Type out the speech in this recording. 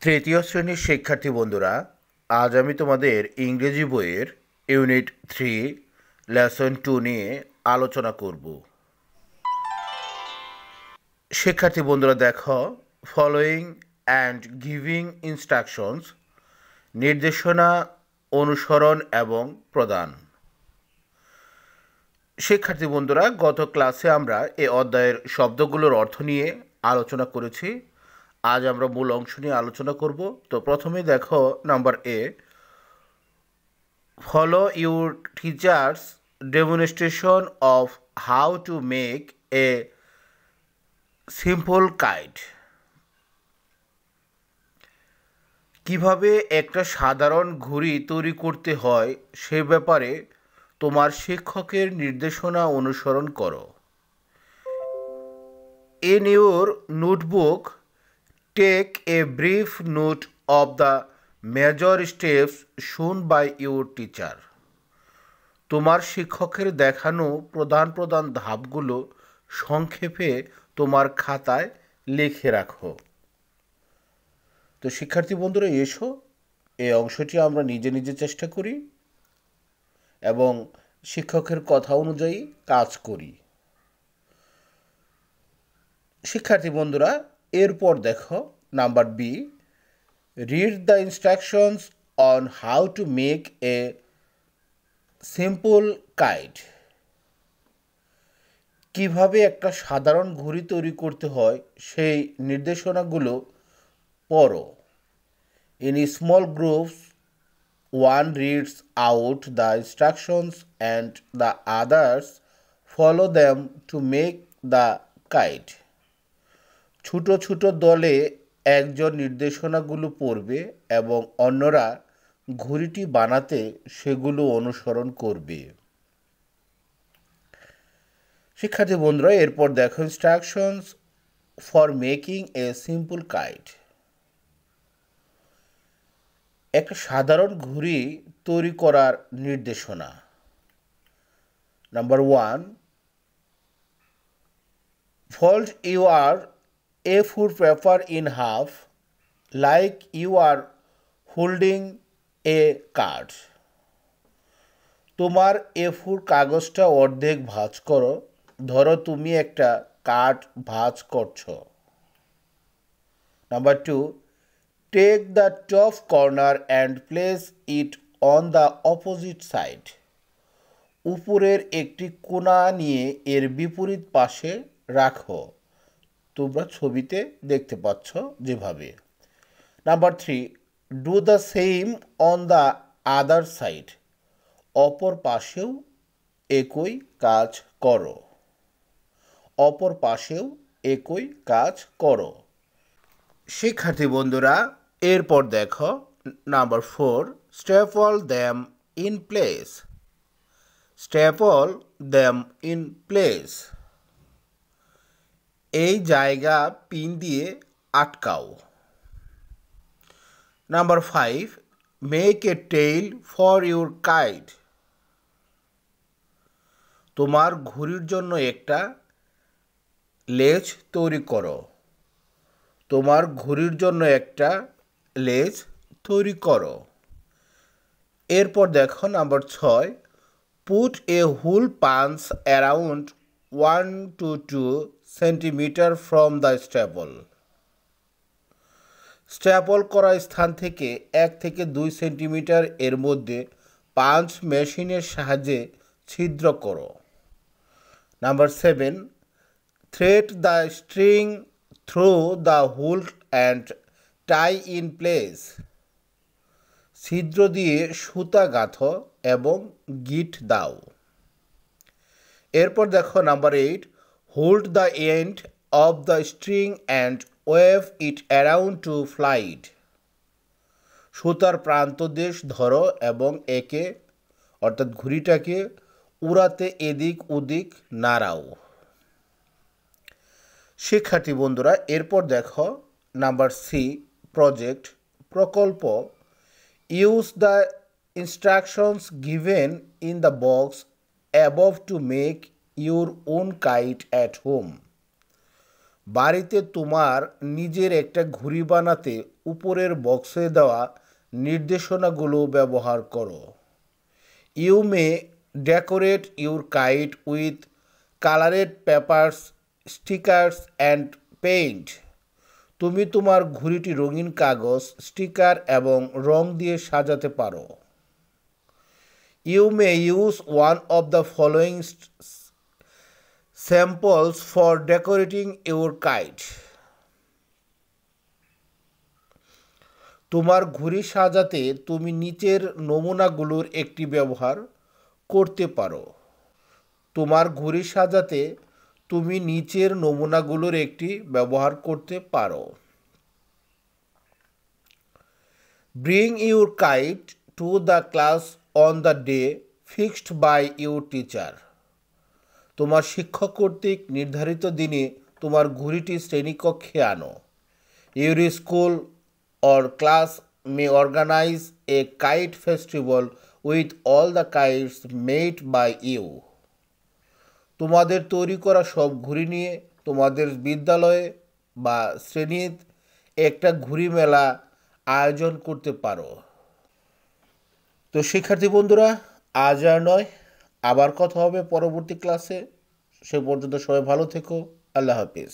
তৃতীয় শ্রেণীর শিক্ষার্থী বন্ধুরা, আজ আমি তোমাদের ইংরেজি বইয়ের ইউনিট 3 লেসন 2 নিয়ে আলোচনা করব। শিক্ষার্থী বন্ধুরা দেখো, ফলোয়িং অ্যান্ড গিভিং ইনস্ট্রাকশনস, নির্দেশনা, অনুসরণ এবং প্রদান। শিক্ষার্থী বন্ধুরা, গত ক্লাসে আমরা এই অধ্যায়ের শব্দগুলোর অর্থ নিয়ে আলোচনা করেছি। আজ আমরা মূল অংশ নিয়ে আলোচনা করব। তো প্রথমে দেখো number A, follow your teachers demonstration of how to make a simple kite. কিভাবে একটা সাধারণ ঘড়ি তৈরি করতে হয় সে ব্যাপারে তোমার শিক্ষকের নির্দেশনা অনুসরণ করো। In your notebook, take a brief note of the major steps shown by your teacher. তোমার শিক্ষকের দেখানো প্রধান প্রধান ধাপগুলো সংক্ষেপে তোমার খাতায় লিখে রাখো। তো শিক্ষার্থী বন্ধুরা, এসো এই অংশটি আমরা নিজে নিজে চেষ্টা করি এবং শিক্ষকের কথা অনুযায়ী কাজ করি। শিক্ষার্থী বন্ধুরা, এরপর দেখো number B, read the instructions on how to make a simple kite. কিভাবে একটা সাধারণ ঘড়ি তৈরি করতে হয় সেই নির্দেশনাগুলো পড়ো। In small groups, one reads out the instructions and the others follow them to make the kite. ছোট ছোট দলে একজন নির্দেশনাগুলো পড়বে এবং অন্যরা ঘড়িটি বানাতে সেগুলো অনুসরণ করবে। শিক্ষার্থী বন্ধুরা, এরপর দেখো instructions for making A simple kite. একটা সাধারণ ঘড়ি তৈরি করার নির্দেশনা। Number 1, fold your A4 paper in half like you are holding a card. তোমার A4 কাগজটা অর্ধেক ভাঁজ করো, ধরো তুমি একটা কার্ড ভাঁজ করছো। Number 2, take the top corner and place it on the opposite side. উপরের একটি কোণা নিয়ে এর বিপরীত পাশে রাখো। তোমরা ছবিতে দেখতে পাচ্ছ যেভাবে। Number 3, do the same on the other side. অপর পাশেও একই কাজ করো। অপর পাশেও একই কাজ করো। শিক্ষার্থী বন্ধুরা, এরপর দেখো number 4, staple them in place. Staple them in place. এই জায়গা পিন দিয়ে আটকাও। Number 5, make a tail for your kite. তোমার ঘড়ির জন্য একটা লেজ তৈরি করো। তোমার ঘড়ির জন্য একটা লেজ তৈরি করো। এরপর দেখো নাম্বার 6, পুট এ হুল punch around 1 to 2 centimetre from the staple. Staple করা স্থান থেকে 1 থেকে 2 সেন্টিমিটার এর মধ্যে পাঞ্চ মেশিনের সাহায্যে ছিদ্র করো। Number 7, thread the string through the hole and tie in place. ছিদ্র দিয়ে সুতা গাঁথো এবং গিট দাও। এরপর দেখো number 8, hold the end of the string and wave it around to flight. সুতার প্রান্তদেশ ধরো এবং একে অর্থাৎ ঘুড়িটাকে উড়াতে এদিক ওদিক নাড়াও। শিক্ষার্থী বন্ধুরা, এরপর দেখো নাম্বার সি, প্রজেক্ট, প্রকল্প। Use the instructions given in the box above to make your own kite at home. বাড়িতে তোমার নিজের একটা ঘড়ি বানাতে উপরের বক্সে দেওয়া নির্দেশনাগুলো ব্যবহার করো। You may decorate your kite with coloured papers, stickers and paint. তুমি তোমার ঘড়িটি রঙিন কাগজ, স্টিকার এবং রং দিয়ে সাজাতে পারো। You may use one of the following samples for decorating your kite. তোমার ঘড়ি সাজাতে তুমি নিচের নমুনাগুলোর একটি ব্যবহার করতে পারো। তোমার ঘড়ি সাজাতে তুমি নিচের নমুনাগুলোর একটি ব্যবহার করতে পারো। Bring your kite to the class on the day fixed by your teacher. তোমার শিক্ষক কর্তৃক নির্ধারিত দিনে তোমার ঘড়িটি শ্রেণীকক্ষে আনো। Your school or class may organize a kite festival with all the kites made by you. তোমাদের তৈরি করা সব ঘুড়ি নিয়ে তোমাদের বিদ্যালয়ে বা শ্রেণীতে একটা ঘুড়ি মেলা আয়োজন করতে পারো। তো শিক্ষার্থী বন্ধুরা, আজ আর নয়, আবার কথা হবে পরবর্তী ক্লাসে। সে পর্যন্ত সবাই ভালো থেকো। আল্লাহ হাফিজ।